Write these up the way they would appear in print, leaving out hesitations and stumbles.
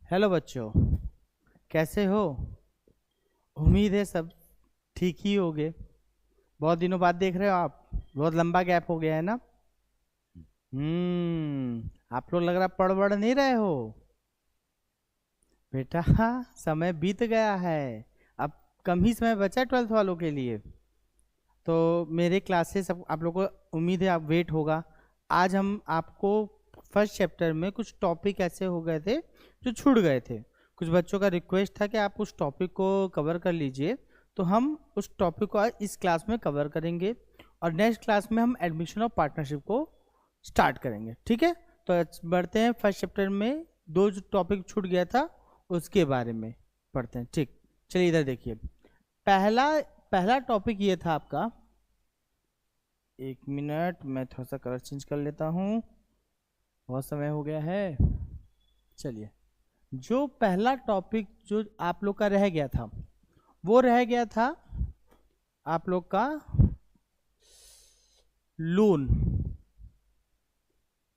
Hello बच्चों, कैसे हो? उम्मीद है सब ठीक ही होगे। बहुत दिनों बाद देख रहे हो आप, बहुत लंबा गैप हो गया है ना। आप लोग लग रहा पढ़ वढ़ नहीं रहे हो बेटा। समय बीत गया है, अब कम ही समय बचा 12th वालों के लिए। तो मेरे क्लासेस आप लोगों को उम्मीद है आप वेट होगा। आज हम आपको फर्स्ट चैप्टर में कुछ टॉपिक ऐसे हो गए थे जो छूट गए थे। कुछ बच्चों का रिक्वेस्ट था कि आप उस टॉपिक को कवर कर लीजिए, तो हम उस टॉपिक को आज इस क्लास में कवर करेंगे और नेक्स्ट क्लास में हम एडमिशन ऑफ पार्टनरशिप को स्टार्ट करेंगे। ठीक है, तो बढ़ते हैं फर्स्ट चैप्टर में। दो जो टॉपिक छूट गया था उसके बारे में पढ़ते हैं। ठीक, चलिए इधर देखिए। पहला टॉपिक ये था आपका, एक मिनट मैं थोड़ा सा कलर चेंज कर लेता हूँ, बहुत समय हो गया है। चलिए, जो पहला टॉपिक जो आप लोग का रह गया था वो रह गया था आप लोग का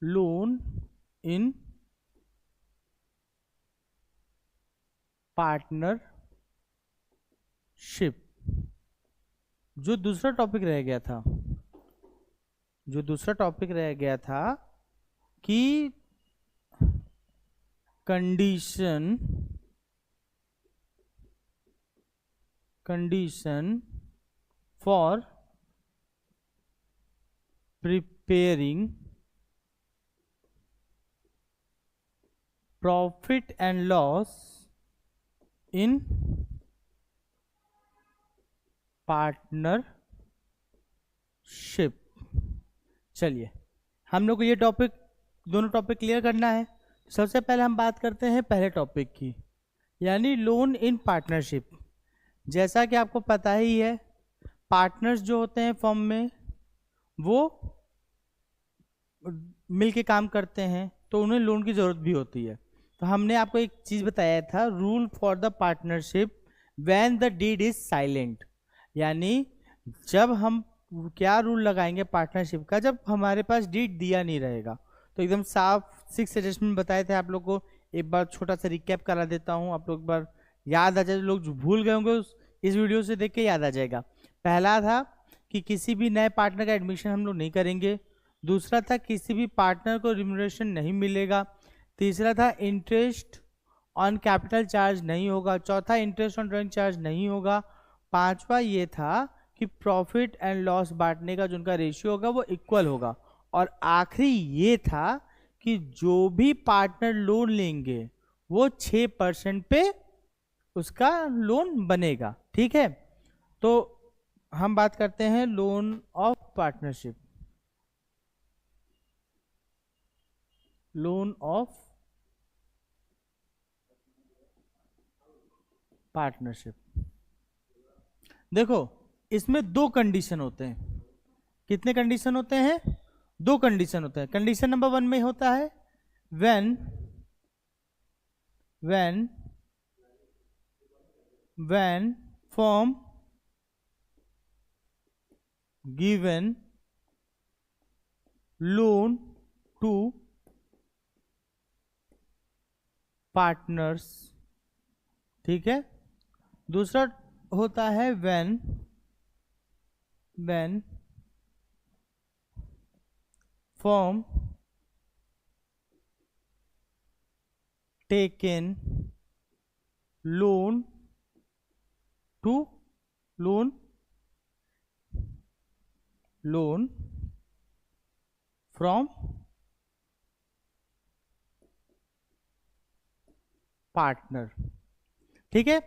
लोन इन पार्टनरशिप। जो दूसरा टॉपिक रह गया था कि condition for preparing profit and loss in partnership. चलिए, हम लोग को ये दोनों टॉपिक क्लियर करना है। सबसे पहले हम बात करते हैं पहले टॉपिक की, यानी लोन इन पार्टनरशिप। जैसा कि आपको पता ही है, पार्टनर्स जो होते हैं फर्म में वो मिलके काम करते हैं, तो उन्हें लोन की जरूरत भी होती है। तो हमने आपको एक चीज बताया था, rule for the partnership when the deed is silent. यानी जब हम क्या रूल लगाएंगे पार्टनरशिप का, जब हमारे पास डीड दिया नहीं रहेगा। तो एकदम साफ 6 एडजस्टमेंट बताए थे आप लोग को। एक बार छोटा सा रिकैप करा देता हूँ, आप लोग एक बार याद आ जाए। लोग जो भूल गए होंगे इस वीडियो से देख के याद आ जाएगा। पहला था कि किसी भी नए पार्टनर का एडमिशन हम लोग नहीं करेंगे। दूसरा था किसी भी पार्टनर को रिम्यूनरेशन नहीं मिलेगा। तीसरा था इंटरेस्ट ऑन कैपिटल चार्ज नहीं होगा। चौथा इंटरेस्ट ऑन ड्राइंग चार्ज नहीं होगा। पांचवा ये था कि प्रॉफिट एंड लॉस बांटने का जो उनका रेशियो होगा वो इक्वल होगा। और आखिरी ये था कि जो भी पार्टनर लोन लेंगे वो 6% पे उसका लोन बनेगा। ठीक है, तो हम बात करते हैं loan of partnership. Loan of partnership, देखो इसमें दो कंडीशन होते हैं। कितने कंडीशन होते हैं? दो कंडीशन होते हैं। कंडीशन नंबर 1 में होता है when firm given loan to partners। ठीक है, दूसरा होता है when firm taken loan from partner. ठीक है,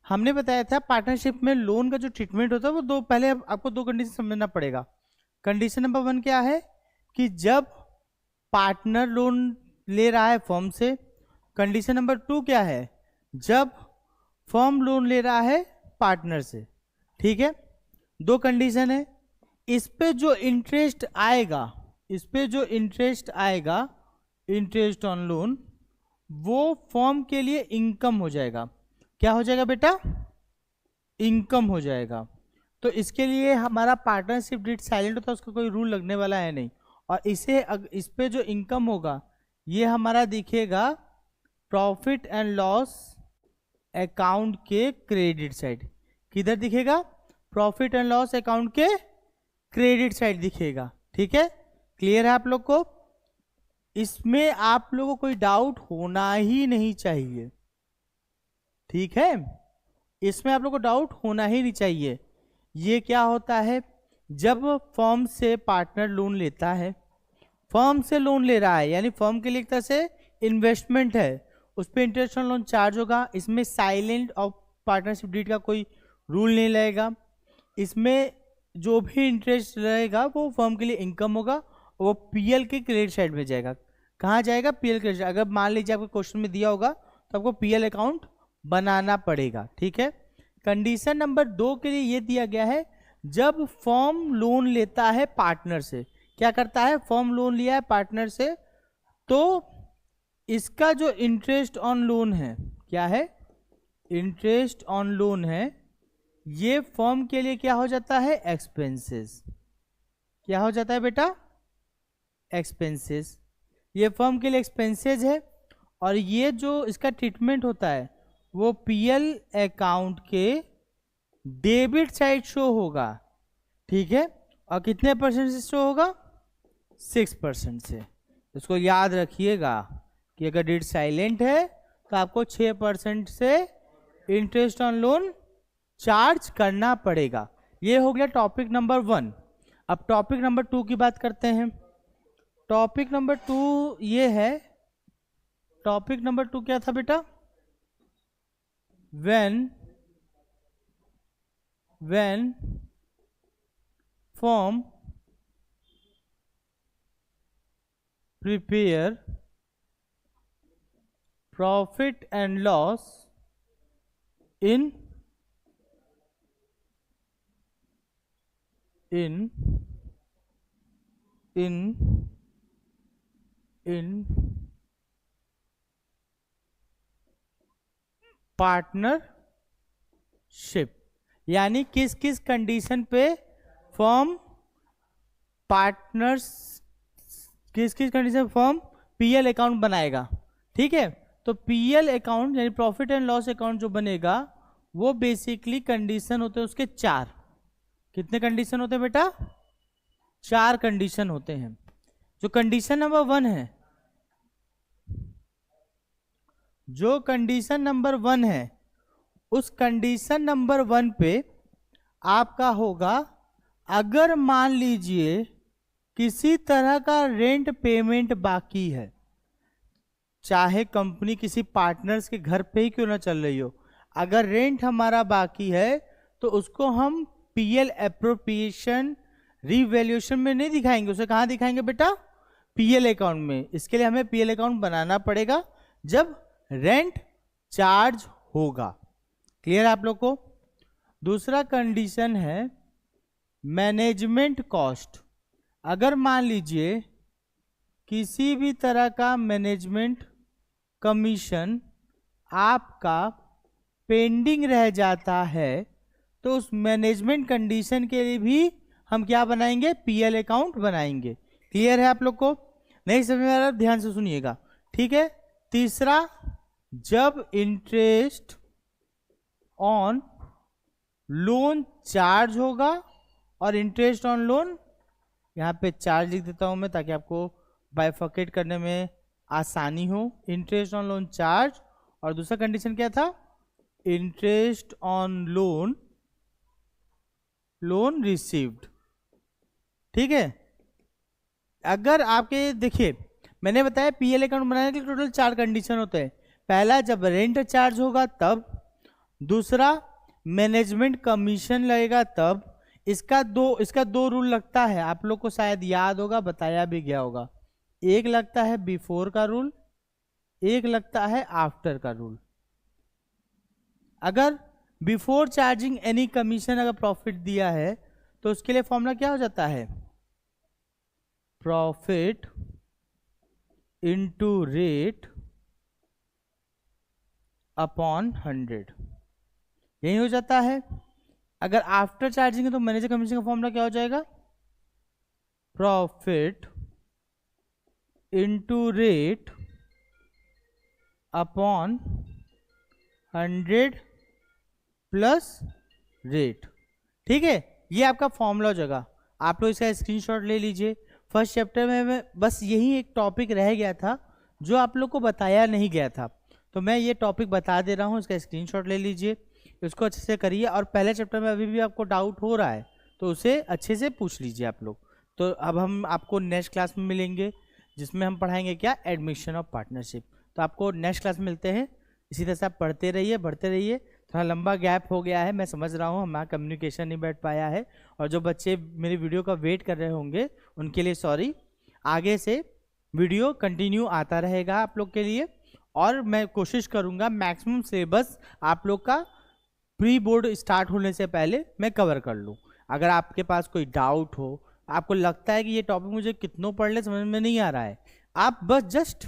हमने बताया था पार्टनरशिप में लोन का जो ट्रीटमेंट होता है वो पहले आपको दो कंडीशन समझना पड़ेगा। कंडीशन नंबर 1 क्या है कि जब पार्टनर लोन ले रहा है फर्म से। कंडीशन नंबर 2 क्या है? जब फर्म लोन ले रहा है पार्टनर से। ठीक है, दो कंडीशन है। इस पे जो इंटरेस्ट आएगा, इंटरेस्ट ऑन लोन, वो फर्म के लिए इनकम हो जाएगा। क्या हो जाएगा बेटा? इनकम हो जाएगा। तो इसके लिए हमारा पार्टनरशिप डीड साइलेंट होता है, उसका कोई रूल लगने वाला है नहीं। और इस पे जो इनकम होगा ये हमारा दिखेगा प्रॉफिट एंड लॉस अकाउंट के क्रेडिट साइड। किधर दिखेगा? प्रॉफिट एंड लॉस अकाउंट के क्रेडिट साइड दिखेगा। ठीक है, क्लियर है आप लोग को? इसमें आप लोगों को कोई डाउट होना ही नहीं चाहिए। ठीक है, इसमें आप लोग को डाउट होना ही नहीं चाहिए। ये क्या होता है, जब फर्म से पार्टनर लोन लेता है, फर्म से लोन ले रहा है यानी फर्म के लिए एक तरह से इन्वेस्टमेंट है, उस पर इंटरेस्ट ऑन लोन चार्ज होगा। इसमें साइलेंट और पार्टनरशिप डीड का कोई रूल नहीं लगेगा। इसमें जो भी इंटरेस्ट रहेगा वो फर्म के लिए इनकम होगा और वो पीएल के क्रेडिट साइड में जाएगा। कहाँ जाएगा? PL credit. अगर मान लीजिए आपको क्वेश्चन में दिया होगा तो आपको पीएल अकाउंट बनाना पड़ेगा। ठीक है, कंडीशन नंबर 2 के लिए ये दिया गया है, जब फर्म लोन लेता है पार्टनर से। क्या करता है? फर्म लोन लिया है पार्टनर से, तो इसका जो इंटरेस्ट ऑन लोन है, क्या है? इंटरेस्ट ऑन लोन है, ये फर्म के लिए क्या हो जाता है? एक्सपेंसेस। क्या हो जाता है बेटा? एक्सपेंसेस। ये फर्म के लिए एक्सपेंसेस है और ये जो इसका ट्रीटमेंट होता है वो पीएल अकाउंट के डेबिट साइड शो होगा। ठीक है, और कितने परसेंट से शो होगा? 6% से। इसको याद रखिएगा कि अगर डेट साइलेंट है तो आपको 6% से इंटरेस्ट ऑन लोन चार्ज करना पड़ेगा। ये हो गया टॉपिक नंबर 1। अब टॉपिक नंबर 2 की बात करते हैं। टॉपिक नंबर 2 ये है, टॉपिक नंबर 2 क्या था बेटा? when firm prepare profit and loss in partnership, यानी किस किस कंडीशन पे फर्म पार्टनर्स, किस किस कंडीशन पे फर्म पीएल अकाउंट बनाएगा। ठीक है, तो पीएल अकाउंट यानी प्रॉफिट एंड लॉस अकाउंट जो बनेगा वो बेसिकली कंडीशन होते हैं उसके 4। कितने कंडीशन होते हैं बेटा? 4 कंडीशन होते हैं। जो कंडीशन नंबर 1 है, जो कंडीशन नंबर 1 है, उस कंडीशन नंबर 1 पे आपका होगा, अगर मान लीजिए किसी तरह का रेंट पेमेंट बाकी है, चाहे कंपनी किसी पार्टनर्स के घर पे ही क्यों ना चल रही हो, अगर रेंट हमारा बाकी है तो उसको हम पीएल एप्रोप्रिएशन रिवैल्यूएशन में नहीं दिखाएंगे, उसे कहां दिखाएंगे बेटा? पीएल अकाउंट में। इसके लिए हमें पीएल अकाउंट बनाना पड़ेगा जब रेंट चार्ज होगा। क्लियर है आप लोग को? दूसरा कंडीशन है मैनेजमेंट कॉस्ट। अगर मान लीजिए किसी भी तरह का मैनेजमेंट कमीशन आपका पेंडिंग रह जाता है तो उस मैनेजमेंट कंडीशन के लिए भी हम क्या बनाएंगे? पीएल अकाउंट बनाएंगे। क्लियर है आप लोग को? नहीं समझ में आ रहा? ध्यान से सुनिएगा। ठीक है, तीसरा, जब इंटरेस्ट ऑन लोन चार्ज होगा, और इंटरेस्ट ऑन लोन यहाँ पे चार्ज लिख देता हूं मैं ताकि आपको बाइफर्केट करने में आसानी हो। इंटरेस्ट ऑन लोन चार्ज, और दूसरा कंडीशन क्या था? Interest on loan received. ठीक है, अगर आपके देखिए मैंने बताया पीएल अकाउंट बनाने के लिए टोटल 4 कंडीशन होते हैं। पहला, जब रेंट चार्ज होगा तब। दूसरा, मैनेजमेंट कमीशन लगेगा तब। इसका दो रूल लगता है, आप लोग को शायद याद होगा, बताया भी गया होगा। एक लगता है बिफोर का रूल, एक लगता है आफ्टर का रूल। अगर बिफोर चार्जिंग एनी कमीशन अगर प्रॉफिट दिया है तो उसके लिए फॉर्मूला क्या हो जाता है? प्रॉफिट इंटू रेट अपॉन 100, यही हो जाता है। अगर आफ्टर चार्जिंग है तो मैनेजर कमीशन का फॉर्मूला क्या हो जाएगा? Profit into rate upon 100 plus rate. ठीक है, ये आपका फॉर्मूला हो जाएगा। आप लोग इसका स्क्रीनशॉट ले लीजिए। फर्स्ट चैप्टर में बस यही एक टॉपिक रह गया था जो आप लोग को बताया नहीं गया था, तो मैं ये टॉपिक बता दे रहा हूँ, इसका स्क्रीनशॉट ले लीजिए, इसको अच्छे से करिए। और पहले चैप्टर में अभी भी आपको डाउट हो रहा है तो उसे अच्छे से पूछ लीजिए आप लोग। तो अब हम आपको नेक्स्ट क्लास में मिलेंगे जिसमें हम पढ़ाएंगे क्या, एडमिशन ऑफ पार्टनरशिप। तो आपको नेक्स्ट क्लास में मिलते हैं। इसी तरह से आप पढ़ते रहिए, बढ़ते रहिए। थोड़ा लंबा गैप हो गया है, मैं समझ रहा हूँ, हमारा कम्युनिकेशन नहीं बैठ पाया है, और जो बच्चे मेरी वीडियो का वेट कर रहे होंगे उनके लिए सॉरी। आगे से वीडियो कंटिन्यू आता रहेगा आप लोग के लिए, और मैं कोशिश करूँगा मैक्सिमम सिलेबस आप लोग का प्री बोर्ड स्टार्ट होने से पहले मैं कवर कर लूँ। अगर आपके पास कोई डाउट हो, आपको लगता है कि ये टॉपिक मुझे कितनों पढ़ ले समझ में नहीं आ रहा है, आप बस जस्ट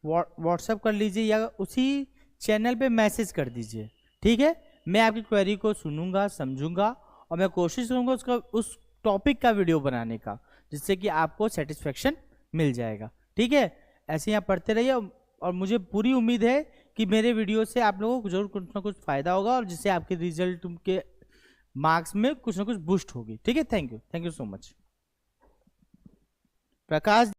व्हाट्सएप कर लीजिए या उसी चैनल पे मैसेज कर दीजिए। ठीक है, मैं आपकी क्वेरी को सुनूंगा, समझूंगा, और मैं कोशिश करूंगा उसका उस टॉपिक का वीडियो बनाने का, जिससे कि आपको सेटिस्फेक्शन मिल जाएगा। ठीक है, ऐसे ही आप पढ़ते रहिए, और मुझे पूरी उम्मीद है कि मेरे वीडियो से आप लोगों को जरूर कुछ ना कुछ फायदा होगा, और जिससे आपके रिजल्ट के मार्क्स में कुछ ना कुछ बूस्ट होगी। ठीक है, thank you so much. Prakash.